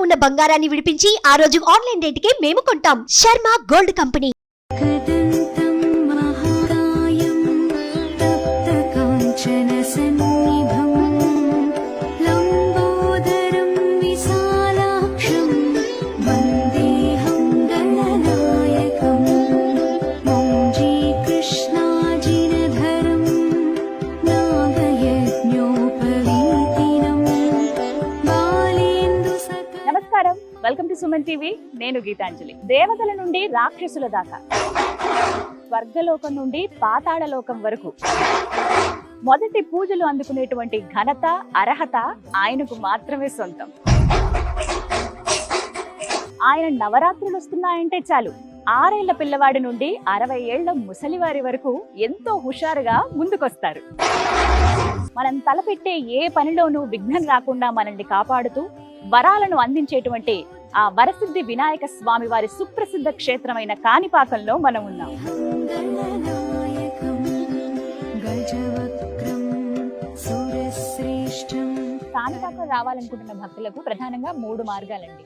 ఉన్న బంగారాన్ని విడిపించి ఆ రోజు ఆన్లైన్ రేటుకే మేము కొంటాం. Sharma gold company. Welcome to Suman TV. నేను గీతాంజలి. దేవతల నుండి రాక్షసుల దాకా, స్వర్గలోకం నుండి పాతాళ లోకం వరకు మొదటి పూజలు అందుకునేటువంటి ఘనత, అర్హత ఆయనకు మాత్రమే సొంతం. ఆయన నవరాత్రులు వస్తున్నాయంటే చాలు, 6 ఏళ్ల పిల్లవాడి నుండి 60 ఏళ్ల ముసలివారి వరకు ఎంతో హుషారుగా ముందుకొస్తారు. మనం తలపెట్టే ఏ పనిలోనూ విఘ్నం రాకుండా మనల్ని కాపాడుతూ వరాలను అందించేటువంటి ఆ వరసిద్ధి వినాయక స్వామి వారి సుప్రసిద్ధ క్షేత్రమైన కాణిపాకంలో మనం ఉన్నాం. కాణిపాకం రావాలనుకుంటున్న భక్తులకు ప్రధానంగా 3 మార్గాలండి.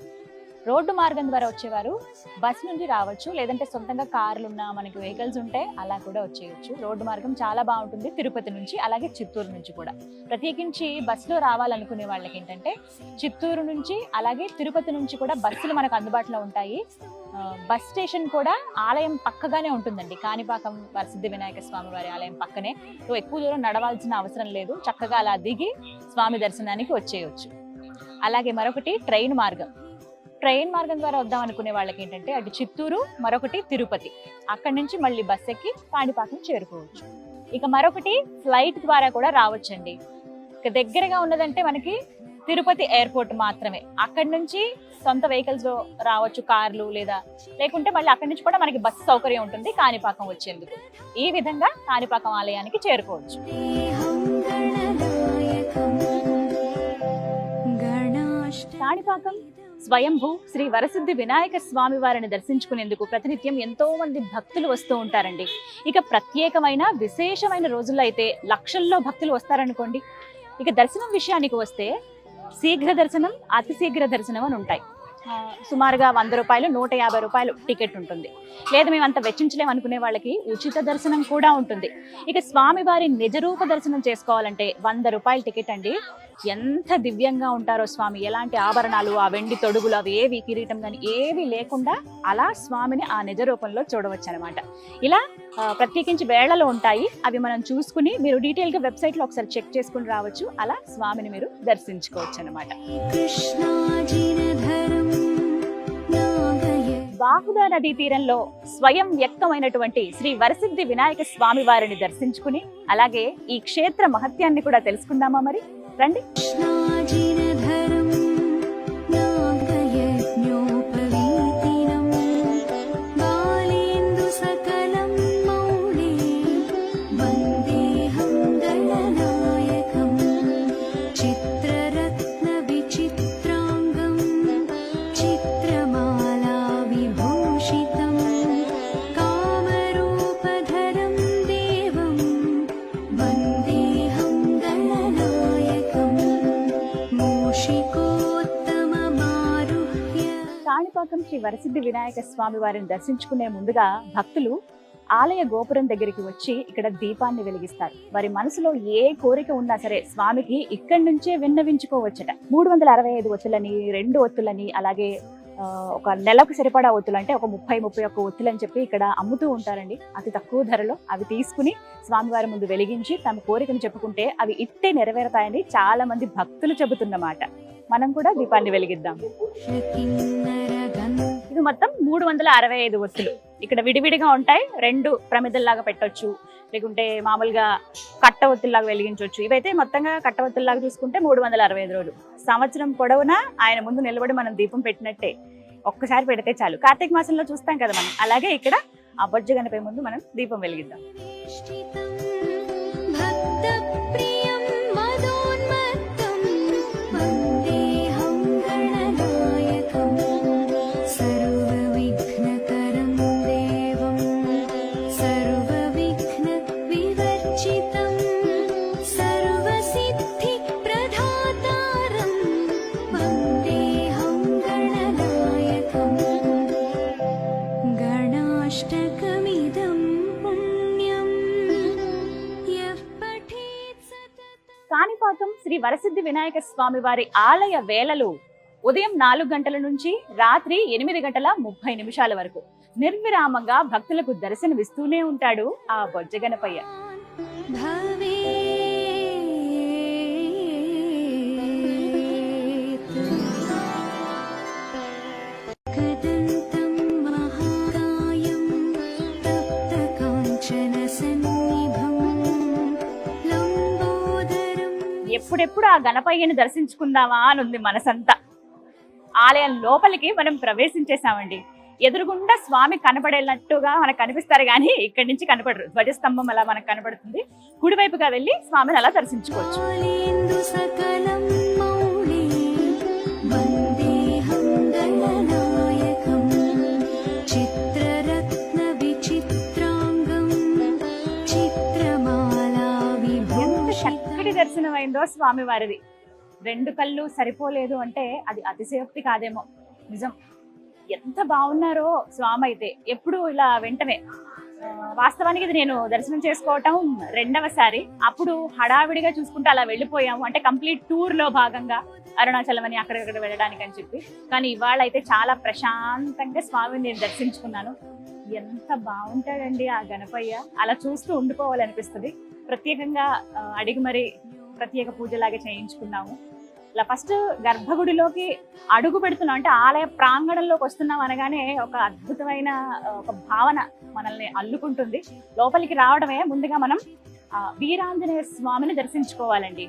రోడ్డు మార్గం ద్వారా వచ్చేవారు బస్ నుంచి రావచ్చు, లేదంటే సొంతంగా కార్లు ఉన్న మనకి వెహికల్స్ ఉంటే అలా కూడా వచ్చేయచ్చు. రోడ్డు మార్గం చాలా బాగుంటుంది, తిరుపతి నుంచి అలాగే చిత్తూరు నుంచి కూడా. ప్రత్యేకించి బస్సులో రావాలనుకునే వాళ్ళకి ఏంటంటే చిత్తూరు నుంచి అలాగే తిరుపతి నుంచి కూడా బస్సులు మనకు అందుబాటులో ఉంటాయి. బస్ స్టేషన్ కూడా ఆలయం పక్కగానే ఉంటుందండి. కాణిపాకం వరసిద్ధి వినాయక స్వామి వారి ఆలయం పక్కనే. సో ఎక్కువ దూరం నడవాల్సిన అవసరం లేదు, చక్కగా అలా దిగి స్వామి దర్శనానికి వచ్చేయచ్చు. అలాగే మరొకటి ట్రైన్ మార్గం ద్వారా వద్దాం అనుకునే వాళ్ళకి ఏంటంటే అటు చిత్తూరు, మరొకటి తిరుపతి, అక్కడి నుంచి మళ్ళీ బస్ ఎక్కి కాణిపాకం చేరుకోవచ్చు. ఇక మరొకటి ఫ్లైట్ ద్వారా కూడా రావచ్చండి. ఇక దగ్గరగా ఉన్నదంటే మనకి తిరుపతి ఎయిర్పోర్ట్ మాత్రమే. అక్కడి నుంచి సొంత వెహికల్స్ లో రావచ్చు, కార్లు లేకుంటే మళ్ళీ అక్కడి నుంచి కూడా మనకి బస్సు సౌకర్యం ఉంటుంది కాణిపాకం వచ్చేందుకు. ఈ విధంగా కాణిపాకం ఆలయానికి చేరుకోవచ్చు. కాణిపాకం స్వయంభూ శ్రీ వరసిద్ధి వినాయక స్వామి వారిని దర్శించుకునేందుకు ప్రతినిత్యం ఎంతో మంది భక్తులు వస్తూ ఉంటారండి. ఇక ప్రత్యేకమైన విశేషమైన రోజుల్లో అయితే లక్షల్లో భక్తులు వస్తారనుకోండి. ఇక దర్శనం విషయానికి వస్తే శీఘ్ర దర్శనం, అతి శీఘ్ర దర్శనం అని ఉంటాయి. సుమారుగా 100 రూపాయలు, 150 రూపాయలు టికెట్ ఉంటుంది. లేదా మేము అంత వెచ్చించలేము అనుకునే వాళ్ళకి ఉచిత దర్శనం కూడా ఉంటుంది. ఇక స్వామివారి నిజరూప దర్శనం చేసుకోవాలంటే 100 రూపాయల టికెట్ అండి. ఎంత దివ్యంగా ఉంటారో స్వామి, ఎలాంటి ఆభరణాలు, ఆ వెండి తొడుగులు అవి ఏవి, కిరీటం కానీ ఏవి లేకుండా అలా స్వామిని ఆ నిజ రూపంలో చూడవచ్చు అనమాట. ఇలా ప్రత్యేకించి వేళలు ఉంటాయి, అవి మనం చూసుకుని మీరు డీటెయిల్ గా వెబ్సైట్ లో ఒకసారి చెక్ చేసుకుని రావచ్చు. అలా స్వామిని మీరు దర్శించుకోవచ్చు అనమాట. బాహుదా నదీ తీరంలో స్వయం వ్యక్తమైనటువంటి శ్రీ వరసిద్ధి వినాయక స్వామి వారిని దర్శించుకుని అలాగే ఈ క్షేత్ర మహత్యాన్ని కూడా తెలుసుకుందామా? మరి రండి. కాణిపాకం శ్రీ వరసిద్ధి వినాయక స్వామి వారిని దర్శించుకునే ముందుగా భక్తులు ఆలయ గోపురం దగ్గరికి వచ్చి ఇక్కడ దీపాన్ని వెలిగిస్తారు. వారి మనసులో ఏ కోరిక ఉన్నా సరే స్వామికి ఇక్కడి నుంచే విన్నవించుకోవచ్చట. 365 ఒత్తులని, 2 ఒత్తులని, అలాగే ఒక నెలకు సరిపడా ఒత్తులు అంటే ఒక 30-31 ఒత్తులు అని చెప్పి ఇక్కడ అమ్ముతూ ఉంటారండి. అతి తక్కువ ధరలో అవి తీసుకుని స్వామివారి ముందు వెలిగించి తమ కోరికను చెప్పుకుంటే అవి ఇట్టే నెరవేరుతాయని చాలా మంది భక్తులు చెబుతున్నమాట. మనం కూడా దీపాన్ని వెలిగిద్దాం. ఇది మొత్తం 365 ఒత్తులు. ఇక్కడ విడివిడిగా ఉంటాయి. 2 ప్రమిదల్లాగా పెట్టొచ్చు, లేకుంటే మామూలుగా కట్ట ఒత్తుల్లాగా వెలిగించవచ్చు. ఇవైతే మొత్తంగా కట్ట ఒత్తుల్లాగా చూసుకుంటే 365 రోజులు, సంవత్సరం పొడవునా ఆయన ముందు నిలబడి మనం దీపం పెట్టినట్టే. ఒక్కసారి పెడితే చాలు. కార్తీక మాసంలో చూస్తాం కదా మనం, అలాగే ఇక్కడ ఆ బొజ్జ గణపతి ముందు మనం దీపం వెలిగిద్దాం. వరసిద్ధి వినాయక స్వామి వారి ఆలయ వేళలు ఉదయం 4 గంటల నుంచి రాత్రి 8:30 వరకు నిర్విరామంగా భక్తులకు దర్శనమిస్తూనే ఉంటాడు ఆ బొజ్జ గణపయ్య. ఎప్పుడెప్పుడు ఆ గణపయ్యని దర్శించుకుందామా అని ఉంది మనసంతా. ఆలయం లోపలికి మనం ప్రవేశించేసామండి. ఎదురుగుండా స్వామి కనపడేటట్టుగా మనకు కనిపిస్తారు కానీ ఇక్కడి నుంచి కనపడరు. ధ్వజస్తంభం అలా మనకు కనపడుతుంది. కుడివైపుగా వెళ్ళి స్వామిని అలా దర్శించుకోవచ్చు. చక్కటి దర్శనం అయిందో స్వామి వారిది. 2 కళ్ళు సరిపోలేదు అంటే అది అతిశయోక్తి కాదేమో. నిజం, ఎంత బాగున్నారో స్వామి అయితే. ఎప్పుడు ఇలా వెంటనే వాస్తవానికి ఇది నేను దర్శనం చేసుకోవటం 2వసారి. అప్పుడు హడావిడిగా చూసుకుంటే అలా వెళ్ళిపోయాము, అంటే కంప్లీట్ టూర్ లో భాగంగా అరుణాచలం అని అక్కడక్కడ వెళ్ళడానికి అని చెప్పి. కానీ ఇవాళ అయితే చాలా ప్రశాంతంగా స్వామిని నేను దర్శించుకున్నాను. ఎంత బాగుంటాడండి ఆ గణపయ్య, అలా చూస్తూ ఉండిపోవాలనిపిస్తుంది. ప్రత్యేకంగా అడిగి మరి ప్రత్యేక పూజలాగా చేయించుకున్నాము. ఇలా ఫస్ట్ గర్భగుడిలోకి అడుగు పెడుతున్నాం, అంటే ఆలయ ప్రాంగణంలోకి వస్తున్నాం అనగానే ఒక అద్భుతమైన ఒక భావన మనల్ని అల్లుకుంటుంది. లోపలికి రావడమే ముందుగా మనం వీరాంజనేయ స్వామిని దర్శించుకోవాలండి.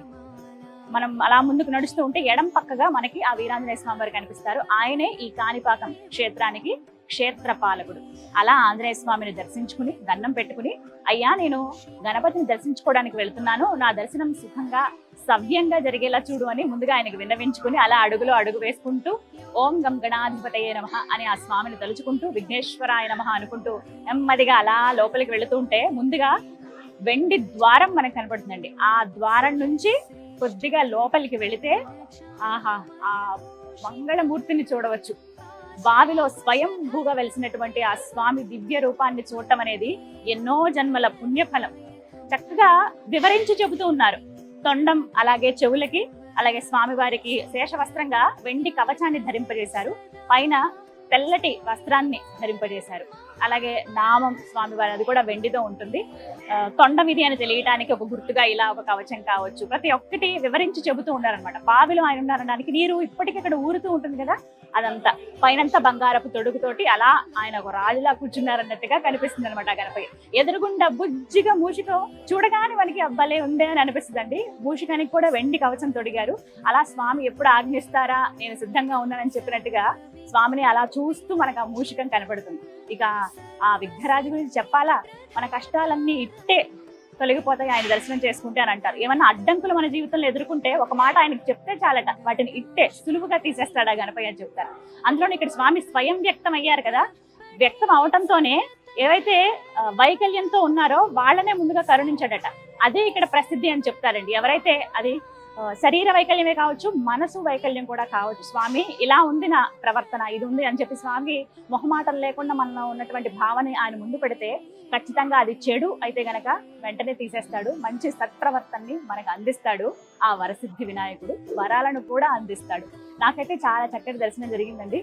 మనం అలా ముందుకు నడుస్తూ ఉంటే ఎడం పక్కగా మనకి ఆ వీరాంజనేయ స్వామి వారు కనిపిస్తారు. ఆయనే ఈ కాణిపాకం క్షేత్రానికి క్షేత్రపాలకుడు. అలా ఆంజనేయ స్వామిని దర్శించుకుని దండం పెట్టుకుని, అయ్యా నేను గణపతిని దర్శించుకోవడానికి వెళ్తున్నాను, నా దర్శనం సుఖంగా సవ్యంగా జరిగేలా చూడు అని ముందుగా ఆయనకు విన్నవించుకుని అలా అడుగులో అడుగు వేసుకుంటూ ఓం గం గణాధిపతయే నమః అని ఆ స్వామిని తలుచుకుంటూ విఘ్నేశ్వరాయ నమః అనుకుంటూ నెమ్మదిగా అలా లోపలికి వెళుతుంటే ముందుగా వెండి ద్వారం మనకు కనపడుతుందండి. ఆ ద్వారం నుంచి కొద్దిగా లోపలికి వెళితే ఆహా ఆ మంగళమూర్తిని చూడవచ్చు. బావిలో స్వయంభూగా వెలిసినటువంటి ఆ స్వామి దివ్య రూపాన్ని చూడటం అనేది ఎన్నో జన్మల పుణ్యఫలం. చక్కగా వివరించి చెబుతూ ఉన్నారు. తొండం అలాగే చెవులకి, అలాగే స్వామి వారికి శేషవస్త్రంగా వెండి కవచాన్ని ధరింపజేశారు. పైన తెల్లటి వస్త్రాన్ని ధరింపజేశారు. అలాగే నామం స్వామివారి అది కూడా వెండితో ఉంటుంది. తొండం ఇది అని తెలియడానికి ఒక గుర్తుగా ఇలా ఒక కవచం కావచ్చు. ప్రతి ఒక్కటి వివరించి చెబుతూ ఉన్నారనమాట. బావిలో ఆయన ఉన్నారనడానికి నీరు ఇప్పటికక్కడ ఊరుతూ ఉంటుంది కదా, అదంతా పైనంతా బంగారపు తొడుగుతోటి అలా ఆయన ఒక రాజులా కూర్చున్నారన్నట్టుగా కనిపిస్తుంది అనమాట. గణపయ్య ఎదురుగుండా బుజ్జిగా మూషికం చూడగానే మనకి అబ్బాలే ఉందే అని అనిపిస్తుందండి. మూషికానికి కూడా వెండి కవచం తొడిగారు. అలా స్వామి ఎప్పుడు ఆజ్ఞిస్తారా నేను సిద్ధంగా ఉన్నానని చెప్పినట్టుగా స్వామిని అలా చూస్తూ మనకు ఆ మూషికం కనపడుతుంది. ఇక ఆ విఘ్నరాజు గురించి చెప్పాలా, మన కష్టాలన్నీ ఇట్టే తొలగిపోతాయి ఆయన దర్శనం చేసుకుంటే అని అంటారు. ఏమన్నా అడ్డంకులు మన జీవితంలో ఎదుర్కొంటే ఒక మాట ఆయనకి చెప్తే చాలట, వాటిని ఇట్టే సులువుగా తీసేస్తాడా గణపయ్య అని చెప్తారు. అందులోనే ఇక్కడ స్వామి స్వయం వ్యక్తం అయ్యారు కదా, వ్యక్తం అవటంతోనే ఏవైతే వైకల్యంతో ఉన్నారో వాళ్ళనే ముందుగా కరుణించాడట. అదే ఇక్కడ ప్రసిద్ధి అని చెప్తారండి. ఎవరైతే అది శరీర వైకల్యమే కావచ్చు, మనసు వైకల్యం కూడా కావచ్చు, స్వామి ఇలా ఉంది నా ప్రవర్తన, ఇది ఉంది అని చెప్పి స్వామి మొహమాటం లేకుండా మనలో ఉన్నటువంటి భావన ఆయన ముందు పెడితే ఖచ్చితంగా అది చెడు అయితే గనక వెంటనే తీసేస్తాడు. మంచి సత్ప్రవర్తనని మనకు అందిస్తాడు ఆ వరసిద్ధి వినాయకుడు. వరాలను కూడా అందిస్తాడు. నాకైతే చాలా చక్కటి దర్శనం జరిగిందండి.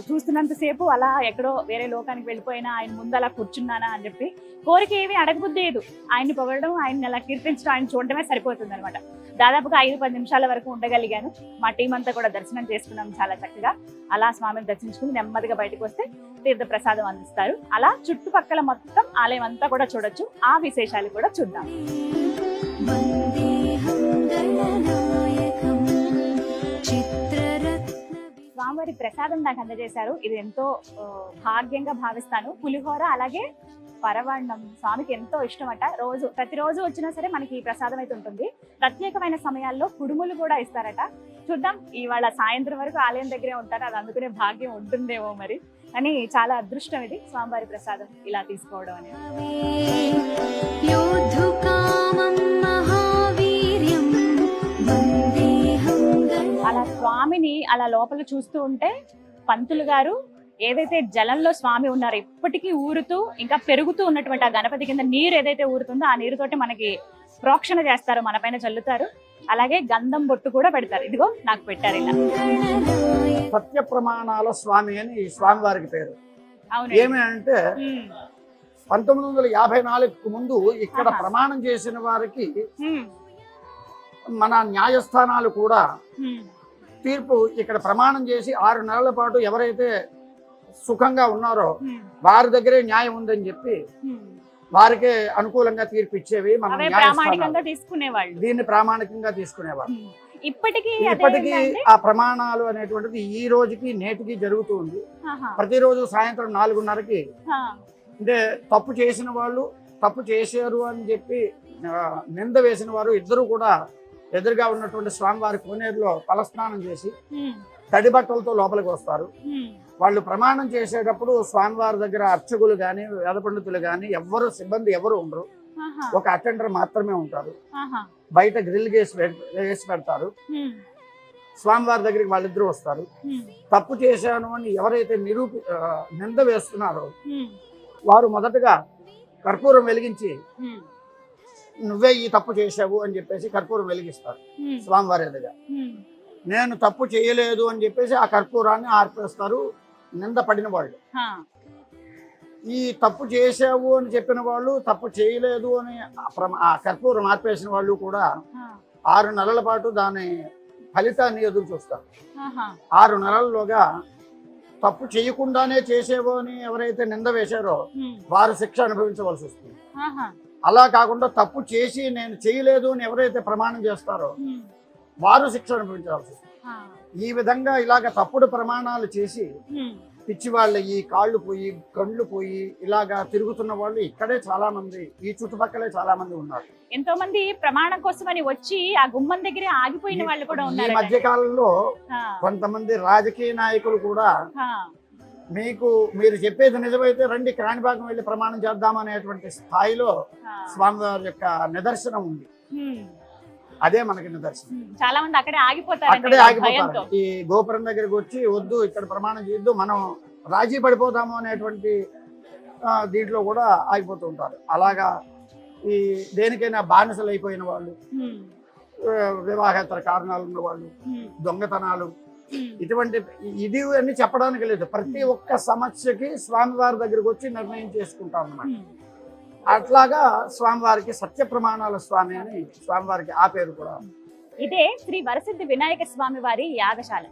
చూస్తున్నంతసేపు అలా ఎక్కడో వేరే లోకానికి వెళ్ళిపోయినా ఆయన ముందు అలా కూర్చున్నానా అని చెప్పి కోరిక ఏమీ అడగబుద్దేదు. ఆయన్ని పొగడడం, ఆయన్ని అలా కీర్తించడం, ఆయన చూడడమే సరిపోతుంది అనమాట. దాదాపుగా 5-10 నిమిషాల వరకు ఉండగలిగాను. మా టీం అంతా కూడా దర్శనం చేసుకున్నాం చాలా చక్కగా. అలా స్వామిని దర్శించుకుని నెమ్మదిగా బయటకు వస్తే తీర్థ ప్రసాదం అందిస్తారు. అలా చుట్టుపక్కల మొత్తం ఆలయం అంతా కూడా చూడొచ్చు. ఆ విశేషాలు కూడా చూద్దాం. స్వామివారి ప్రసాదం నాకు అందజేశారు. ఇది ఎంతో భాగ్యంగా భావిస్తాను. పులిహోర అలాగే పరవాన్నం స్వామికి ఎంతో ఇష్టమట. ప్రతిరోజు వచ్చినా సరే మనకి ఈ ప్రసాదం అయితే ఉంటుంది. ప్రత్యేకమైన సమయాల్లో కుడుములు కూడా ఇస్తారట. చూద్దాం, ఇవాళ సాయంత్రం వరకు ఆలయం దగ్గరే ఉంటారు. అది అందుకునే భాగ్యం ఉంటుందేమో మరి. అని చాలా అదృష్టం ఇది స్వామివారి ప్రసాదం ఇలా తీసుకోవడం అనేది. అలా స్వామిని అలా లోపల చూస్తూ ఉంటే పంతులు గారు ఏదైతే జలంలో స్వామి ఉన్నారో ఇప్పటికీ ఊరుతూ ఇంకా పెరుగుతూ ఉన్నటువంటి ఆ గణపతి కింద నీరు ఏదైతే ఊరుతుందో ఆ నీరుతోటి మనకి ప్రోక్షణ చేస్తారో, మన పైన చల్లుతారు. అలాగే గంధం బొట్టు కూడా పెడతారు. ఇదిగో నాకు పెట్టారు ఇలా. సత్య ప్రమాణాల స్వామి అని ఈ స్వామి వారికి పేరు. అవును. ఏమి అంటే 1954కు ముందు ఇక్కడ ప్రమాణం చేసిన వారికి మన న్యాయస్థానాలు కూడా తీర్పు ఇక్కడ ప్రమాణం చేసి 6 నెలల పాటు ఎవరైతే సుఖంగా ఉన్నారో వారి దగ్గరే న్యాయం ఉందని చెప్పి వారికే అనుకూలంగా తీర్పు ఇచ్చేవి మన న్యాయస్థానాలు. తీసుకునేవాళ్ళు, దీన్ని ప్రామాణికంగా తీసుకునేవారు. ఇప్పటికీ ఆ ప్రమాణాలు అనేటువంటిది ఈ రోజుకి నేటికి జరుగుతూ ఉంది. ప్రతిరోజు సాయంత్రం 4:30కి అంటే తప్పు చేసిన వాళ్ళు తప్పు చేశారు అని చెప్పి నింద వేసిన వారు ఇద్దరు కూడా ఎదురుగా ఉన్నటువంటి స్వామివారి కోనేరులో తలస్నానం చేసి తడి బట్టలతో లోపలికి వస్తారు. వాళ్ళు ప్రమాణం చేసేటప్పుడు స్వామివారి దగ్గర అర్చకులు గాని వేద పండితులు గాని ఎవరు సిబ్బంది ఎవరు ఉండరు. ఒక అటెండర్ మాత్రమే ఉంటారు. బయట గ్రిల్ వేసి పెడతారు. స్వామివారి దగ్గరికి వాళ్ళిద్దరూ వస్తారు. తప్పు చేశాను అని ఎవరైతే నింద వేస్తున్నారో వారు మొదటగా కర్పూరం వెలిగించి నువ్వే ఈ తప్పు చేశావు అని చెప్పేసి కర్పూరం వెలిగిస్తారు స్వామివారి ఎదురుగా. నేను తప్పు చేయలేదు అని చెప్పేసి ఆ కర్పూరాన్ని ఆర్పేస్తారు నింద పడిన వాళ్ళు. ఈ తప్పు చేశావు అని చెప్పిన వాళ్ళు తప్పు చేయలేదు అని ఆ కర్పూరం ఆర్పేసిన వాళ్ళు కూడా 6 నెలల పాటు దాని ఫలితాన్ని ఎదురు చూస్తారు. 6 నెలల్లోగా తప్పు చేయకుండానే చేసేవో అని ఎవరైతే నింద వేశారో వారు శిక్ష అనుభవించవలసి వస్తుంది. అలా కాకుండా తప్పు చేసి నేను చేయలేదు అని ఎవరైతే ప్రమాణం చేస్తారో వారు శిక్ష అనుభవించవలసి వస్తుంది. ఈ విధంగా ఇలాగ తప్పుడు ప్రమాణాలు చేసి పిచ్చి వాళ్ళ ఈ కాళ్ళు పోయి కళ్ళు పోయి ఇలాగా తిరుగుతున్న వాళ్ళు ఇక్కడే చాలా మంది, ఈ చుట్టుపక్కలే చాలా మంది ఉన్నారు. ఎంతో మంది ప్రమాణం కోసమని వచ్చి ఆ గుమ్మం దగ్గరే ఆగిపోయిన వాళ్ళు కూడా ఉన్నారు. ఈ మధ్య కాలంలో కొంతమంది రాజకీయ నాయకులు కూడా మీరు చెప్పేది నిజమైతే రండి కాణిపాకం వెళ్ళి ప్రమాణం చేద్దామనేటువంటి స్థాయిలో స్వామివారి యొక్క నిదర్శనం ఉంది. అదే మనకి నిదర్శనం. చాలా మంది అక్కడే ఆగిపోతారు. ఈ గోపురం దగ్గరికి వచ్చి వద్దు ఇక్కడ ప్రమాణం చేయొద్దు మనం రాజీ పడిపోతాము అనేటువంటి దీంట్లో కూడా ఆగిపోతూ ఉంటారు. అలాగా ఈ దేనికైనా బానిసలు అయిపోయిన వాళ్ళు, వివాహేతర కారణాలు ఉన్న వాళ్ళు, దొంగతనాలు, ఇటువంటి ఇది అన్ని చెప్పడానికి లేదు. ప్రతి ఒక్క సమస్యకి స్వామివారి దగ్గరికి వచ్చి నిర్ణయం చేసుకుంటాం అన్నమాట. అట్లాగా స్వామివారికి సత్య ప్రమాణాల స్వామి అని స్వామివారికి ఆ పేరు కూడా. ఇదే శ్రీ వరసిద్ధి వినాయక స్వామి వారి యాగశాల.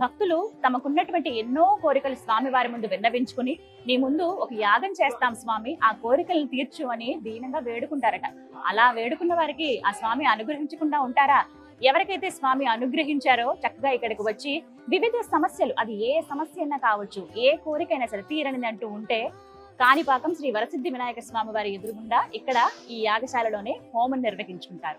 భక్తులు తమకున్నటువంటి ఎన్నో కోరికలు స్వామి వారి ముందు విన్నవించుకుని నీ ముందు ఒక యాగం చేస్తాం స్వామి, ఆ కోరికలను తీర్చు అని దీనంగా వేడుకుంటారట. అలా వేడుకున్న వారికి ఆ స్వామి అనుగ్రహించకుండా ఉంటారా? ఎవరికైతే స్వామి అనుగ్రహించారో చక్కగా ఇక్కడికి వచ్చి వివిధ సమస్యలు, అది ఏ సమస్య అయినా కావచ్చు, ఏ కోరికైనా సరే తీరనిది అంటూ ఉంటే కాణిపాకం శ్రీ వరసిద్ధి వినాయక స్వామి వారి ఎదురుగుండా ఇక్కడ ఈ యాగశాలలోనే హోమం నిర్వహించుకుంటారు.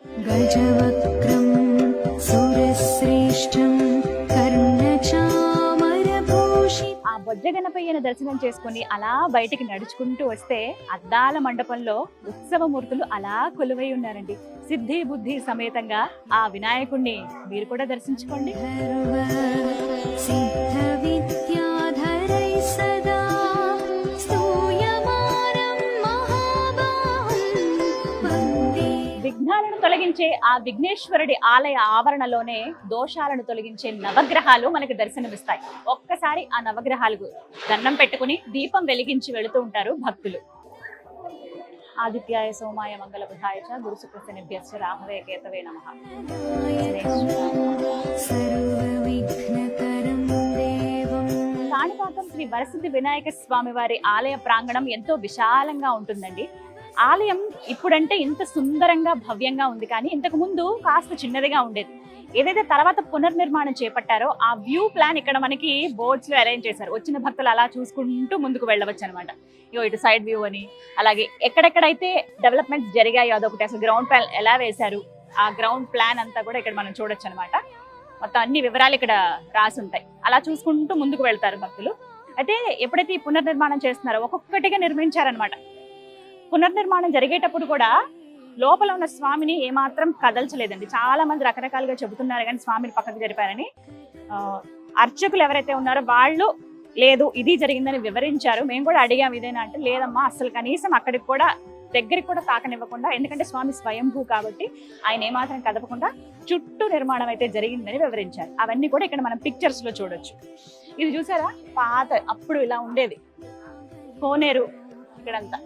ఆ బొజ్జ గణపయ్యను దర్శనం చేసుకుని అలా బయటికి నడుచుకుంటూ వస్తే అద్దాల మండపంలో ఉత్సవమూర్తులు అలా కొలువై ఉన్నారండి. సిద్ధి బుద్ధి సమేతంగా ఆ వినాయకుడిని మీరు కూడా దర్శించుకోండి. విఘ్నాలను తొలగించే ఆ విఘ్నేశ్వరుడి ఆలయ ఆవరణలోనే దోషాలను తొలగించే నవగ్రహాలు మనకి దర్శనమిస్తాయి. ఒక్కసారి ఆ నవగ్రహాలకు దండం పెట్టుకుని దీపం వెలిగించి వెళుతూ ఉంటారు భక్తులు. ఆదిత్యాయ సోమాయ మంగళ బుధాయ చ గురు శుక్ర శనిభ్యశ్చ రాహవే కేతవే నమః. కాణిపాకం శ్రీ వరసిద్ధి వినాయక స్వామి వారి ఆలయ ప్రాంగణం ఎంతో విశాలంగా ఉంటుందండి. ఆలయం ఇప్పుడంటే ఇంత సుందరంగా భవ్యంగా ఉంది, కానీ ఇంతకు ముందు కాస్త చిన్నదిగా ఉండేది. ఏదైతే తర్వాత పునర్నిర్మాణం చేపట్టారో ఆ వ్యూ ప్లాన్ ఇక్కడ మనకి బోర్డ్స్ లో అరేంజ్ చేశారు. వచ్చిన భక్తులు అలా చూసుకుంటూ ముందుకు వెళ్ళవచ్చు అనమాట. ఇటు సైడ్ వ్యూ అని, అలాగే ఎక్కడెక్కడైతే డెవలప్మెంట్స్ జరిగాయో అదొకటి, అసలు గ్రౌండ్ ప్లాన్ ఎలా వేశారు ఆ గ్రౌండ్ ప్లాన్ అంతా కూడా ఇక్కడ మనం చూడొచ్చు అనమాట. మొత్తం అన్ని వివరాలు ఇక్కడ రాసి ఉంటాయి. అలా చూసుకుంటూ ముందుకు వెళ్తారు భక్తులు. అయితే ఎప్పుడైతే ఈ పునర్నిర్మాణం చేస్తున్నారో ఒక్కొక్కటిగా నిర్మించారనమాట. పునర్నిర్మాణం జరిగేటప్పుడు కూడా లోపల ఉన్న స్వామిని ఏమాత్రం కదల్చలేదండి. చాలా మంది రకరకాలుగా చెబుతున్నారు కానీ స్వామిని పక్కకు జరిపారని. అర్చకులు ఎవరైతే ఉన్నారో వాళ్ళు లేదు ఇది జరిగిందని వివరించారు. మేము కూడా అడిగాం ఇదేనా అంటే లేదమ్మా, అసలు కనీసం అక్కడికి కూడా దగ్గరికి కూడా తాకనివ్వకుండా, ఎందుకంటే స్వామి స్వయంభూ కాబట్టి ఆయన ఏమాత్రం కదపకుండా చుట్టూ నిర్మాణం అయితే జరిగిందని వివరించారు. అవన్నీ కూడా ఇక్కడ మనం పిక్చర్స్ లో చూడొచ్చు. ఇది చూసారా, పాత అప్పుడు ఇలా ఉండేది కోనేరు ఇక్కడంతా.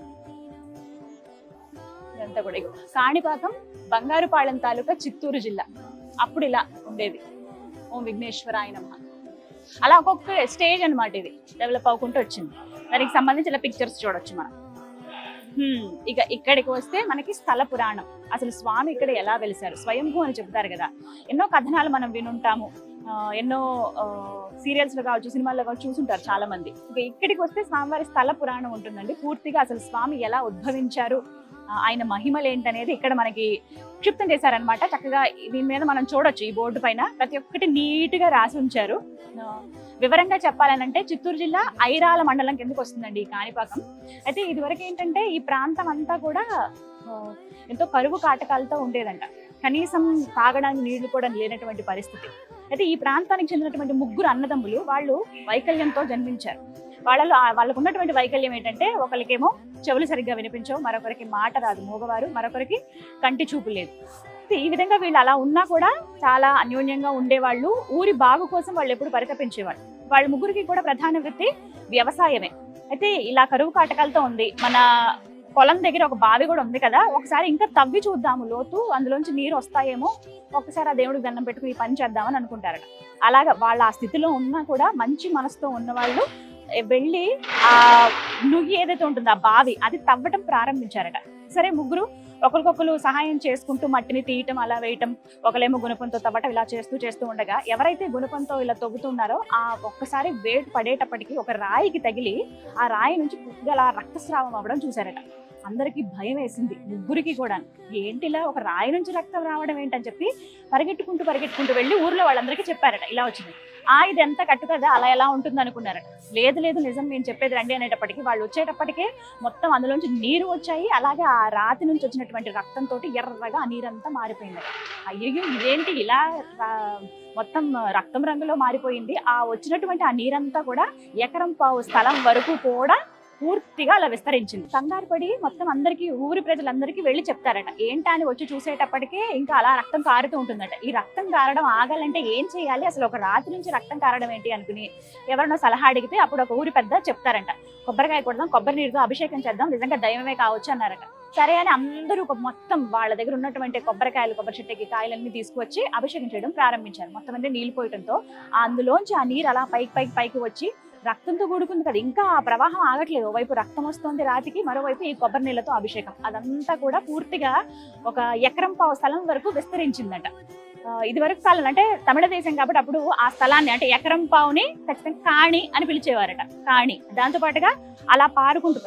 ఇదంతా కూడా కాణిపాకం బంగారుపాళెం తాలూకా చిత్తూరు జిల్లా. అప్పుడు ఇలా ఉండేది. ఓం విఘ్నేశ్వరాయ నమః. అలా ఒక్కొక్క స్టేజ్ అన్నమాట ఇది డెవలప్ అవ్వకుంటూ వచ్చింది. దానికి సంబంధించిన పిక్చర్స్ చూడొచ్చు మనం. ఇక ఇక్కడికి వస్తే మనకి స్థల పురాణం, అసలు స్వామి ఇక్కడ ఎలా వెలిసారు, స్వయంభూ అని చెప్తారు కదా. ఎన్నో కథనాలు మనం వినుంటాము, ఎన్నో సీరియల్స్ లో కావచ్చు, సినిమాల్లో కావచ్చు చూసుంటారు చాలా మంది. ఇక ఇక్కడికి వస్తే స్వామివారి స్థల పురాణం ఉంటుందండి. పూర్తిగా అసలు స్వామి ఎలా ఉద్భవించారు, ఆయన మహిమలు ఏంటనేది ఇక్కడ మనకి క్షిప్తం చేశారనమాట. చక్కగా దీని మీద మనం చూడొచ్చు. ఈ బోర్డు పైన ప్రతి ఒక్కటి నీట్ గా రాసి ఉంచారు. వివరంగా చెప్పాలనంటే చిత్తూరు జిల్లా ఐరాల మండలం కిందకి వస్తుందండి ఈ కాణిపాకం. అయితే ఇదివరకు ఏంటంటే ఈ ప్రాంతం అంతా కూడా ఎంతో కరువు కాటకాలతో ఉండేదంట. కనీసం తాగడానికి నీళ్లు కూడా లేనటువంటి పరిస్థితి. అయితే ఈ ప్రాంతానికి చెందినటువంటి 3 అన్నదమ్ములు వాళ్ళు వైకల్యంతో జన్మించారు. వాళ్ళకు ఉన్నటువంటి వైకల్యం ఏంటంటే, ఒకరికేమో చెవులు సరిగ్గా వినిపించవు, మరొకరికి మాట రాదు మూగవారు, మరొకరికి కంటి చూపు లేదు. ఈ విధంగా వీళ్ళు అలా ఉన్నా కూడా చాలా అన్యోన్యంగా ఉండేవాళ్ళు. ఊరి బాగు కోసం వాళ్ళు ఎప్పుడు పరితపించేవాళ్ళు. వాళ్ళ 3కి కూడా ప్రధాన వృత్తి వ్యవసాయమే. అయితే ఇలా కరువు కాటకాలతో ఉంది. మన పొలం దగ్గర ఒక బావి కూడా ఉంది కదా, ఒకసారి ఇంకా తవ్వి చూద్దాము లోతు, అందులోంచి నీరు వస్తాయేమో, ఒక్కసారి ఆ దేవుడికి దండం పెట్టుకుని పని చేద్దామని అనుకుంటారట. అలాగా వాళ్ళు ఆ స్థితిలో ఉన్నా కూడా మంచి మనసుతో ఉన్న వాళ్ళు వెళ్ళి ఆ నుయ్యి ఏదైతే ఉంటుందో ఆ బావి అది తవ్వటం ప్రారంభించారట. సరే, 3 ఒకరికొకరు సహాయం చేసుకుంటూ మట్టిని తీయటం, అలా వేయటం, ఒకలేమో గుణపంతో తవ్వటం, ఇలా చేస్తూ ఉండగా ఎవరైతే గుణపంతో ఇలా తవ్వుతున్నారో ఆ ఒక్కసారి వేటు పడేటప్పటికి ఒక రాయికి తగిలి ఆ రాయి నుంచి పుట్టుగల రక్తస్రావం అవ్వడం చూశారట. అందరికీ భయం వేసింది, 3కి కూడా. ఏంటిలా ఒక రాయి నుంచి రక్తం రావడం ఏంటని చెప్పి పరిగెట్టుకుంటూ వెళ్ళి ఊర్లో వాళ్ళందరికీ చెప్పారట, ఇలా వచ్చింది. ఇది ఎంత కట్టు కదా, అలా ఎలా ఉంటుంది అనుకున్నారట. లేదు నిజం, నేను చెప్పేది రండి అనేటప్పటికీ వాళ్ళు వచ్చేటప్పటికే మొత్తం అందులోంచి నీరు వచ్చాయి. అలాగే ఆ రాతి నుంచి వచ్చినటువంటి రక్తంతో ఎర్రగా ఆ నీరంతా మారిపోయిందట. అయ్యో ఇదేంటి ఇలా మొత్తం రక్తం రంగులో మారిపోయింది. ఆ వచ్చినటువంటి ఆ నీరంతా కూడా 1.5 ఎకరం స్థలం వరకు కూడా పూర్తిగా అలా విస్తరించింది. కంగారు పడి మొత్తం అందరికీ, ఊరి ప్రజలందరికీ వెళ్ళి చెప్తారట. ఏంటా అని వచ్చి చూసేటప్పటికే ఇంకా అలా రక్తం కారుతూ ఉంటుందట. ఈ రక్తం కారడం ఆగాలంటే ఏం చేయాలి, అసలు ఒక రాత్రి నుంచి రక్తం కారడం ఏంటి అనుకుని ఎవరినో సలహా అడిగితే అప్పుడు ఒక ఊరి పెద్ద చెప్తారంట, కొబ్బరికాయ కొడదాం, కొబ్బరి నీరుతో అభిషేకం చేద్దాం, నిజంగా దైవమే కావచ్చు అన్నారట. సరే అని అందరూ మొత్తం వాళ్ళ దగ్గర ఉన్నటువంటి కొబ్బరి చెట్టుకి కాయలన్నీ తీసుకువచ్చి అభిషేకం చేయడం ప్రారంభించారు. మొత్తం అన్ని నీళ్ళు పోయటంతో అందులోంచి ఆ నీరు అలా పైకి వచ్చి రక్తంతో కూడుకుంది కదా, ఇంకా ఆ ప్రవాహం ఆగట్లేదు. ఓవైపు రక్తం వస్తుంది రాతికి, మరోవైపు ఈ కొబ్బరి నీళ్ళతో అభిషేకం. అదంతా కూడా పూర్తిగా 1.5 ఎకరం స్థలం వరకు విస్తరించిందట. ఇది వరకు కాలం అంటే తమిళ దేశం కాబట్టి అప్పుడు ఆ స్థలాన్ని అంటే 1.5 ఎకరం ఖచ్చితంగా కాణి అని పిలిచేవారట. కాణి దాంతో పాటుగా అలా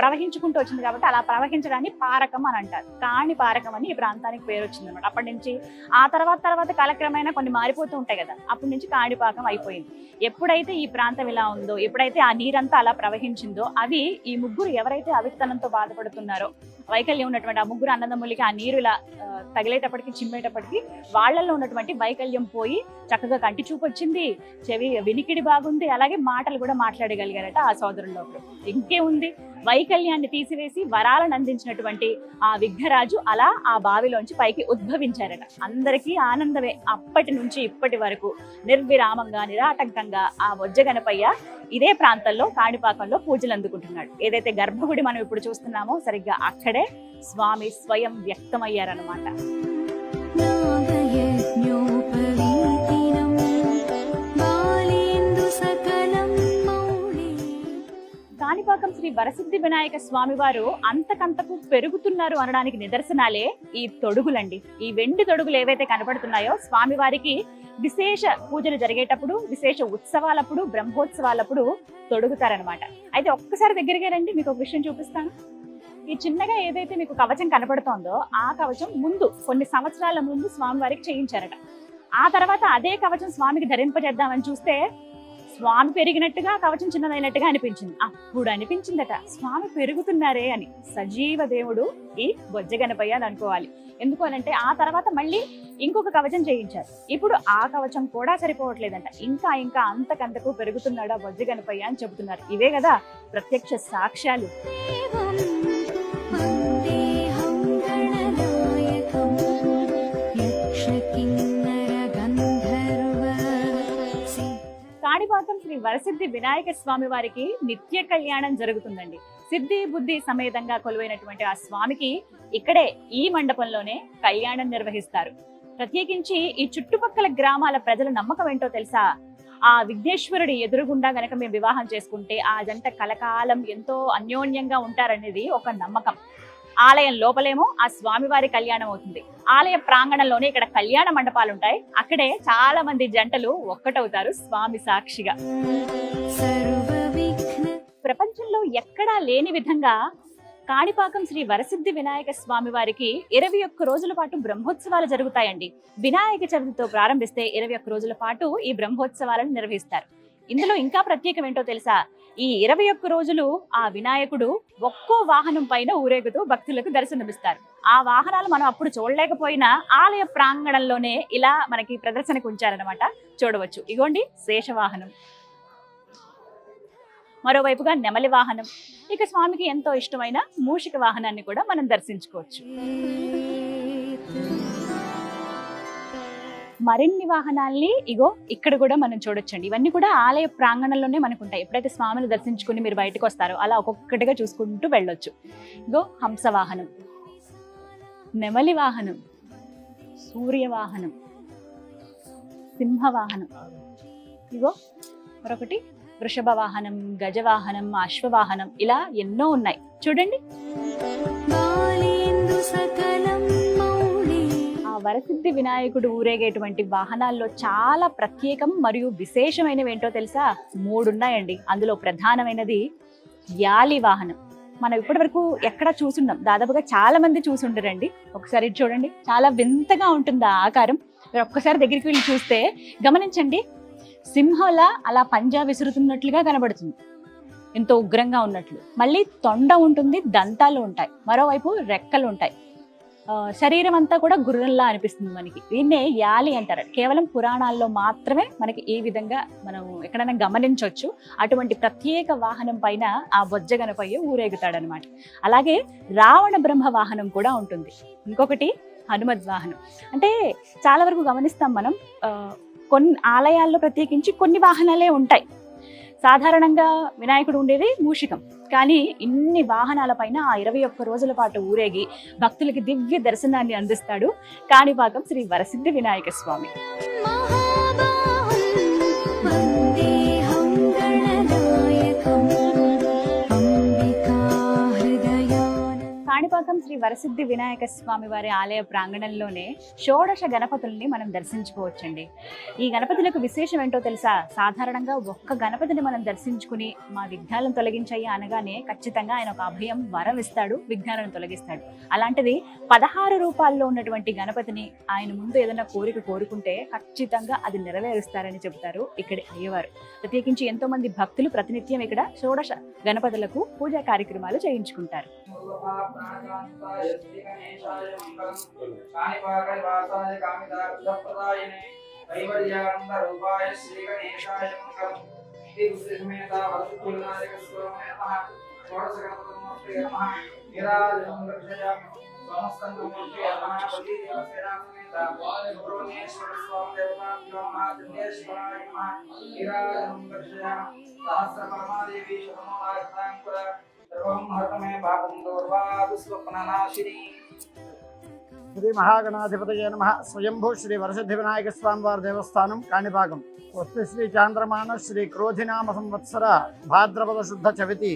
ప్రవహించుకుంటూ వచ్చింది కాబట్టి అలా ప్రవహించడాన్ని పారకం అని అంటారు. కాణి పారకం అని ఈ ప్రాంతానికి పేరు వచ్చింది అనమాట. అప్పటి నుంచి ఆ తర్వాత కాలక్రమేణా కొన్ని మారిపోతూ ఉంటాయి కదా, అప్పటి నుంచి కాణిపాకం అయిపోయింది. ఎప్పుడైతే ఈ ప్రాంతం ఇలా ఉందో, ఎప్పుడైతే ఆ నీరంతా అలా ప్రవహించిందో, అవి ఈ 3 ఎవరైతే అవిటితనంతో బాధపడుతున్నారో, వైకల్యం ఉన్నటువంటి ఆ 3 అన్నదమ్ములకి ఆ నీరు ఇలా తగిలేటప్పటికి, చిమ్మేటప్పటికి వాళ్ళల్లో ఉన్నటువంటి వైకల్యం పోయి చక్కగా కంటి చూపు వచ్చింది, చెవి వినికిడి బాగుంది, అలాగే మాటలు కూడా మాట్లాడగలిగారట ఆ సోదరుల్లో. ఇంకేముంది, వైకల్యాన్ని తీసివేసి వరాలను అందించినటువంటి ఆ విఘ్నరాజు అలా ఆ బావిలోంచి పైకి ఉద్భవించారట. అందరికీ ఆనందమే. అప్పటి నుంచి ఇప్పటి వరకు నిర్విరామంగా, నిరాటంకంగా ఆ బొజ్జగణపయ్య ఇదే ప్రాంతంలో కాణిపాకంలో పూజలు అందుకుంటున్నాడు. ఏదైతే గర్భగుడి మనం ఇప్పుడు చూస్తున్నామో సరిగ్గా అక్కడే స్వామి స్వయం వ్యక్తమయ్యారనమాట. కాణిపాకం శ్రీ వరసిద్ధి వినాయక స్వామి వారు అంతకంతకు పెరుగుతున్నారు అనడానికి నిదర్శనాలే ఈ తొడుగులండి. ఈ వెండి తొడుగులు ఏవైతే కనబడుతున్నాయో స్వామి వారికి విశేష పూజలు జరిగేటప్పుడు, విశేష ఉత్సవాలప్పుడు, బ్రహ్మోత్సవాలప్పుడు తొడుగుతారనమాట. అయితే ఒక్కసారి దగ్గరికి రండి, మీకు ఒక విషయం చూపిస్తాను. ఈ చిన్నగా ఏదైతే మీకు కవచం కనబడుతోందో ఆ కవచం ముందు కొన్ని సంవత్సరాల ముందు స్వామి వారికి చేయించారట. ఆ తర్వాత అదే కవచం స్వామికి ధరింపజేద్దామని చూస్తే స్వామి పెరిగినట్టుగా కవచం చిన్నదైనట్టుగా అనిపించింది. అప్పుడు అనిపించిందట స్వామి పెరుగుతున్నారే అని. సజీవ దేవుడు ఈ బొజ్జగణపయ్య అని అనుకోవాలి. ఎందుకు అనంటే ఆ తర్వాత మళ్ళీ ఇంకొక కవచం చేయించారు. ఇప్పుడు ఆ కవచం కూడా సరిపోవట్లేదంట, ఇంకా అంతకంతకు పెరుగుతున్నాడా బొజ్జగణపయ్య అని చెబుతున్నారు. ఇవే కదా ప్రత్యక్ష సాక్ష్యాలు. శ్రీ వరసిద్ధి వినాయక స్వామి వారికి నిత్య కళ్యాణం జరుగుతుందండి. సిద్ధి బుద్ధి సమేతంగా కొలువైనటువంటి ఆ స్వామికి ఇక్కడే ఈ మండపంలోనే కళ్యాణం నిర్వహిస్తారు. ప్రత్యేకించి ఈ చుట్టుపక్కల గ్రామాల ప్రజల నమ్మకం ఏంటో తెలుసా? ఆ విఘ్నేశ్వరుడి ఎదురుగుండా గనక మేము వివాహం చేసుకుంటే ఆ జంట కలకాలం ఎంతో అన్యోన్యంగా ఉంటారనేది ఒక నమ్మకం. ఆలయం లోపలేమో ఆ స్వామివారి కళ్యాణం అవుతుంది. ఆలయ ప్రాంగణంలోనే ఇక్కడ కళ్యాణ మండపాలు ఉంటాయి. అక్కడే చాలా మంది జంటలు ఒక్కటవుతారు స్వామి సాక్షిగా. ప్రపంచంలో ఎక్కడా లేని విధంగా కాణిపాకం శ్రీ వరసిద్ధి వినాయక స్వామి వారికి 21 రోజుల పాటు బ్రహ్మోత్సవాలు జరుగుతాయండి. వినాయక చవితితో ప్రారంభిస్తే 21 రోజుల పాటు ఈ బ్రహ్మోత్సవాలను నిర్వహిస్తారు. ఇందులో ఇంకా ప్రత్యేకం ఏంటో తెలుసా? ఈ 21 రోజులు ఆ వినాయకుడు ఒక్కో వాహనం పైన ఊరేగుతూ భక్తులకు దర్శనమిస్తారు. ఆ వాహనాలు మనం అప్పుడు చూడలేకపోయినా ఆలయ ప్రాంగణంలోనే ఇలా మనకి ప్రదర్శనకు ఉంచారనమాట. చూడవచ్చు. ఇగోండి శేషవాహనం, మరోవైపుగా నెమలి వాహనం, ఇక స్వామికి ఎంతో ఇష్టమైన మూషిక వాహనాన్ని కూడా మనం దర్శించుకోవచ్చు. మరిన్ని వాహనాల్ని ఇగో ఇక్కడ కూడా మనం చూడొచ్చండి. ఇవన్నీ కూడా ఆలయ ప్రాంగణంలోనే మనకు ఉంటాయి. ఎప్పుడైతే స్వామిని దర్శించుకుని మీరు బయటకు వస్తారో అలా ఒక్కొక్కటిగా చూసుకుంటూ వెళ్ళొచ్చు. ఇగో హంస వాహనం, నెమలి వాహనం, సూర్య వాహనం, సింహ వాహనం, ఇగో మరొకటి వృషభ వాహనం, గజవాహనం, అశ్వవాహనం, ఇలా ఎన్నో ఉన్నాయి చూడండి. ఆ వరసిద్ధి వినాయకుడు ఊరేగేటువంటి వాహనాల్లో చాలా ప్రత్యేకం మరియు విశేషమైనవి ఏంటో తెలుసా? 3 ఉన్నాయండి. అందులో ప్రధానమైనది యాలి వాహనం. మనం ఇప్పటి వరకు ఎక్కడ చూసుండం, దాదాపుగా చాలా మంది చూసుండరండి. ఒకసారి చూడండి, చాలా వింతగా ఉంటుంది ఆ ఆకారం. మీరు ఒక్కసారి దగ్గరికి వెళ్ళి చూస్తే గమనించండి, సింహంలా అలా పంజా విసురుతున్నట్లుగా కనబడుతుంది, ఎంతో ఉగ్రంగా ఉన్నట్లు. మళ్ళీ తొండ ఉంటుంది, దంతాలు ఉంటాయి, మరోవైపు రెక్కలు ఉంటాయి. శరీరం అంతా కూడా గుర్రంలా అనిపిస్తుంది మనకి. దీన్నే యాలి అంటారు. కేవలం పురాణాల్లో మాత్రమే మనకి ఈ విధంగా మనం ఎక్కడైనా గమనించవచ్చు. అటువంటి ప్రత్యేక వాహనం పైన ఆ బొజ్జ గణపయ్య ఊరేగుతాడనమాట. అలాగే రావణ బ్రహ్మ వాహనం కూడా ఉంటుంది. ఇంకొకటి హనుమద్ వాహనం. అంటే చాలా వరకు గమనిస్తాం మనం, కొన్ని ఆలయాల్లో ప్రత్యేకించి కొన్ని వాహనాలే ఉంటాయి. సాధారణంగా వినాయకుడు ఉండేది మూషికం, కానీ ఇన్ని వాహనాల పైన ఆ 21 రోజుల పాటు ఊరేగి భక్తులకి దివ్య దర్శనాన్ని అందిస్తాడు కాణిపాకం శ్రీ వరసిద్ధి వినాయక స్వామి. కాణిపాకం శ్రీ వరసిద్ధి వినాయక స్వామి వారి ఆలయ ప్రాంగణంలోనే షోడశ గణపతుల్ని మనం దర్శించుకోవచ్చండి. ఈ గణపతులకు విశేషం ఏంటో తెలుసా? సాధారణంగా ఒక్క గణపతిని మనం దర్శించుకుని మా విఘ్నాలను తొలగించాయి అనగానే ఖచ్చితంగా ఆయన ఒక అభయం వరం ఇస్తాడు, విఘ్నాలను తొలగిస్తాడు. అలాంటిది 16 రూపాల్లో ఉన్నటువంటి గణపతిని ఆయన ముందు ఏదైనా కోరిక కోరుకుంటే ఖచ్చితంగా అది నెరవేరుస్తారని చెబుతారు ఇక్కడ అయ్యవారు. ప్రత్యేకించి ఎంతో మంది భక్తులు ప్రతినిత్యం ఇక్కడ షోడశ గణపతులకు పూజా కార్యక్రమాలు చేయించుకుంటారు. శ్రీ మహాగణాధిపతయే నమః. స్వయంభూ శ్రీ వరసిద్ధి వినాయక స్వామి వారి దేవస్థానం కాణిపాకం. స్వస్తి శ్రీ చాంద్రమాన శ్రీ క్రోధినామ సంవత్సర భాద్రపద శుద్ధ చవితి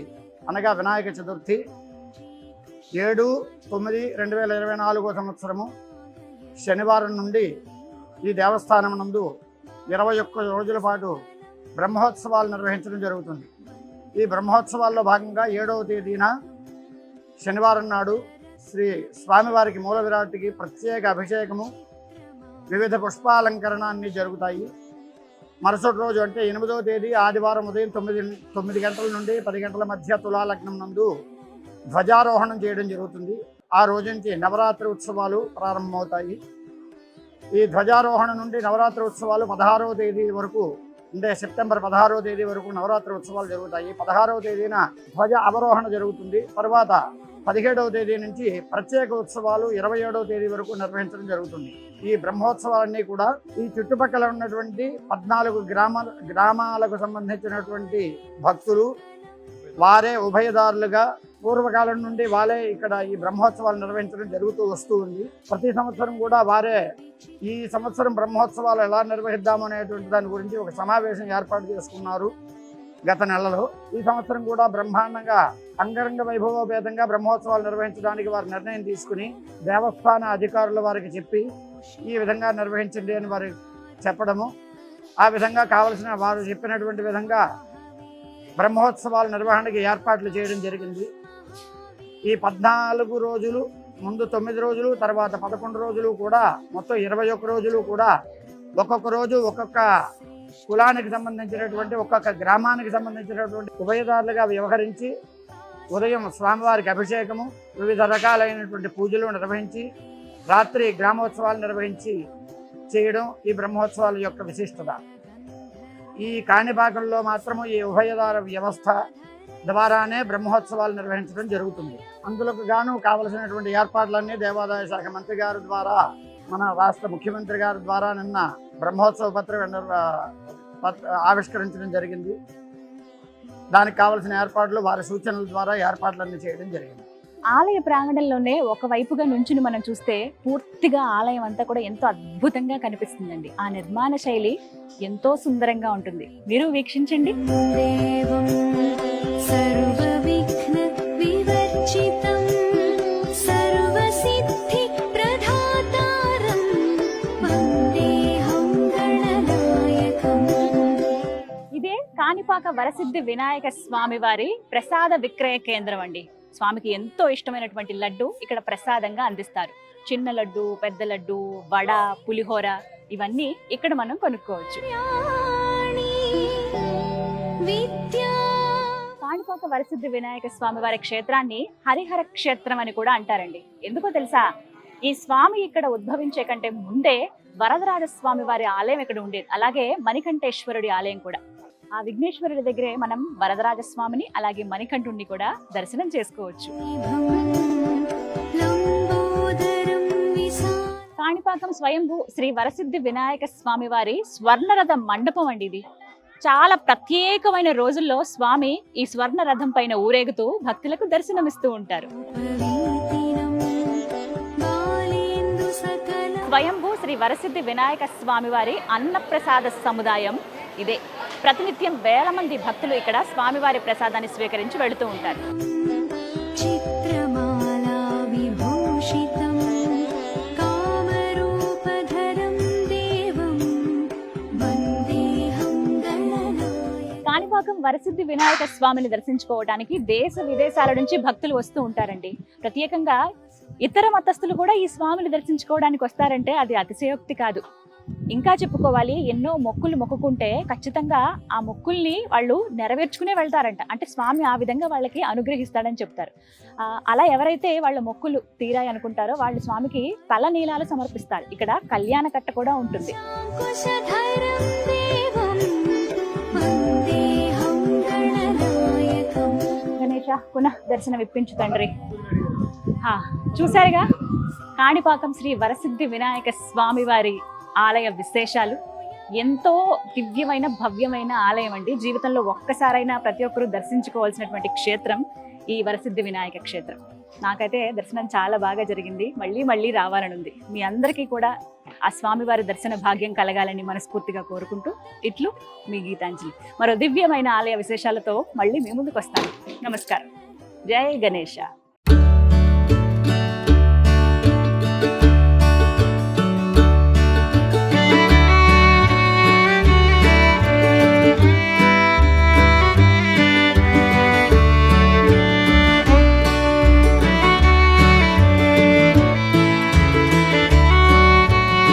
అనగా వినాయక చతుర్థి 7/9/2024 సంవత్సరము శనివారం నుండి ఈ దేవస్థానం నందు 21 రోజుల పాటు బ్రహ్మోత్సవాలు నిర్వహించడం జరుగుతుంది. ఈ బ్రహ్మోత్సవాల్లో భాగంగా 7వ తేదీన శనివారం నాడు శ్రీ స్వామివారికి మూల విరాట్కి ప్రత్యేక అభిషేకము, వివిధ పుష్పాలంకరణాన్ని జరుగుతాయి. మరుసటి రోజు అంటే 8వ తేదీ ఆదివారం ఉదయం 9 గంటల నుండి 10 గంటల మధ్య తులాలగ్నం నందు ధ్వజారోహణం చేయడం జరుగుతుంది. ఆ రోజు నుంచి నవరాత్రి ఉత్సవాలు ప్రారంభమవుతాయి. ఈ ధ్వజారోహణ నుండి నవరాత్రి ఉత్సవాలు 16వ తేదీ వరకు అంటే సెప్టెంబర్ 16వ తేదీ వరకు నవరాత్రి ఉత్సవాలు జరుగుతాయి. 16వ తేదీన ధ్వజ అవరోహణ జరుగుతుంది. తర్వాత 17వ తేదీ నుంచి ప్రత్యేక ఉత్సవాలు 27వ తేదీ వరకు నిర్వహించడం జరుగుతుంది. ఈ బ్రహ్మోత్సవాలన్నీ కూడా ఈ చుట్టుపక్కల ఉన్నటువంటి 14 గ్రామాలకు సంబంధించినటువంటి భక్తులు వారే ఉభయదారులుగా పూర్వకాలం నుండి వారే ఇక్కడ ఈ బ్రహ్మోత్సవాలు నిర్వహించడం జరుగుతూ వస్తూ ఉంది. ప్రతి సంవత్సరం కూడా వారే ఈ సంవత్సరం బ్రహ్మోత్సవాలు ఎలా నిర్వహిద్దాము అనేటువంటి దాని గురించి ఒక సమావేశం ఏర్పాటు చేసుకున్నారు గత నెలలో. ఈ సంవత్సరం కూడా బ్రహ్మాండంగా అంగరంగ వైభవోపేతంగా బ్రహ్మోత్సవాలు నిర్వహించడానికి వారు నిర్ణయం తీసుకుని దేవస్థాన అధికారులు వారికి చెప్పి ఈ విధంగా నిర్వహించండి అని వారు చెప్పడము, ఆ విధంగా కావలసిన వారు చెప్పినటువంటి విధంగా బ్రహ్మోత్సవాల నిర్వహణకి ఏర్పాట్లు చేయడం జరిగింది. ఈ 14 రోజులు, ముందు 9 రోజులు, తర్వాత 11 రోజులు కూడా మొత్తం 21 రోజులు కూడా ఒక్కొక్క రోజు ఒక్కొక్క కులానికి సంబంధించినటువంటి ఒక్కొక్క గ్రామానికి సంబంధించినటువంటి ఉభయదారులుగా వ్యవహరించి ఉదయం స్వామివారికి అభిషేకము, వివిధ రకాలైనటువంటి పూజలు నిర్వహించి రాత్రి గ్రామోత్సవాలు నిర్వహించి చేయడం ఈ బ్రహ్మోత్సవాల యొక్క విశిష్టత. ఈ కాణిపాకంలో మాత్రము ఈ ఉభయదార వ్యవస్థ ద్వారానే బ్రహ్మోత్సవాలు నిర్వహించడం జరుగుతుంది. అందులోకి గాను కావలసినటువంటి ఏర్పాట్లన్నీ దేవాదాయ శాఖ మంత్రి గారి ద్వారా, మన రాష్ట్ర ముఖ్యమంత్రి గారి ద్వారా నిన్న బ్రహ్మోత్సవ పత్రం ఆవిష్కరించడం జరిగింది. దానికి కావలసిన ఏర్పాట్లు వారి సూచనల ద్వారా ఏర్పాట్లన్నీ చేయడం జరిగింది. ఆలయ ప్రాంగణంలోనే ఒకవైపుగా నుంచుని మనం చూస్తే పూర్తిగా ఆలయం అంతా కూడా ఎంతో అద్భుతంగా కనిపిస్తుందండి. ఆ నిర్మాణ శైలి ఎంతో సుందరంగా ఉంటుంది. మీరు వీక్షించండి. ఇదే కాణిపాక వరసిద్ధి వినాయక స్వామి వారి ప్రసాద విక్రయ కేంద్రం అండి. స్వామికి ఎంతో ఇష్టమైనటువంటి లడ్డు ఇక్కడ ప్రసాదంగా అందిస్తారు. చిన్న లడ్డు, పెద్ద లడ్డు, వడ, పులిహోర ఇవన్నీ ఇక్కడ మనం కొనుక్కోవచ్చు. కాణిపాక వరసిద్ధి వినాయక స్వామి వారి క్షేత్రాన్ని హరిహర క్షేత్రం అని కూడా అంటారండి. ఎందుకో తెలుసా? ఈ స్వామి ఇక్కడ ఉద్భవించే కంటే ముందే వరదరాజ స్వామి వారి ఆలయం ఇక్కడ ఉండేది. అలాగే మణికంఠేశ్వరుడి ఆలయం కూడా. ఆ విఘ్నేశ్వరుడి దగ్గరే మనం వరదరాజస్వామిని అలాగే మణికంఠుణ్ణి కూడా దర్శనం చేసుకోవచ్చు. కాణిపాకం స్వయంభూ శ్రీ వరసిద్ధి వినాయక స్వామి వారి స్వర్ణరథ మండపం అండి ఇది. చాలా ప్రత్యేకమైన రోజుల్లో స్వామి ఈ స్వర్ణ రథం పైన ఊరేగుతూ భక్తులకు దర్శనమిస్తూ ఉంటారు. స్వయంభూ శ్రీ వరసిద్ధి వినాయక స్వామి వారి అన్నప్రసాద సముదాయం ఇదే. ప్రతినిత్యం వేల మంది భక్తులు ఇక్కడ స్వామివారి ప్రసాదాన్ని స్వీకరించి వెళుతూ ఉంటారు. కాణిపాకం వరసిద్ధి వినాయక స్వామిని దర్శించుకోవడానికి దేశ విదేశాల నుంచి భక్తులు వస్తూ ఉంటారండి. ప్రత్యేకంగా ఇతర మతస్థులు కూడా ఈ స్వామిని దర్శించుకోవడానికి వస్తారంటే అది అతిశయోక్తి కాదు. ఇంకా చెప్పుకోవాలి, ఎన్నో మొక్కులు మొక్కుకుంటే ఖచ్చితంగా ఆ మొక్కుల్ని వాళ్ళు నెరవేర్చుకునే వెళ్తారంట. అంటే స్వామి ఆ విధంగా వాళ్ళకి అనుగ్రహిస్తాడని చెప్తారు. అలా ఎవరైతే వాళ్ళ మొక్కులు తీరాయి అనుకుంటారో వాళ్ళు స్వామికి తల నీలాలు సమర్పిస్తారు. ఇక్కడ కళ్యాణ కట్ట కూడా ఉంటుంది. గణేశ పునః దర్శనం ఇప్పించు తండ్రి. చూసారుగా కాణిపాకం శ్రీ వరసిద్ధి వినాయక స్వామి వారి ఆలయ విశేషాలు. ఎంతో దివ్యమైన భవ్యమైన ఆలయం అండి. జీవితంలో ఒక్కసారైనా ప్రతి ఒక్కరూ దర్శించుకోవాల్సినటువంటి క్షేత్రం ఈ వరసిద్ధి వినాయక క్షేత్రం. నాకైతే దర్శనం చాలా బాగా జరిగింది. మళ్ళీ మళ్ళీ రావాలని ఉంది. మీ అందరికీ కూడా ఆ స్వామివారి దర్శన భాగ్యం కలగాలని మనస్ఫూర్తిగా కోరుకుంటూ ఇట్లు మీ గీతాంజలి. మరో దివ్యమైన ఆలయ విశేషాలతో మళ్ళీ మీ ముందుకు వస్తాను. నమస్కారం. జై గణేశ.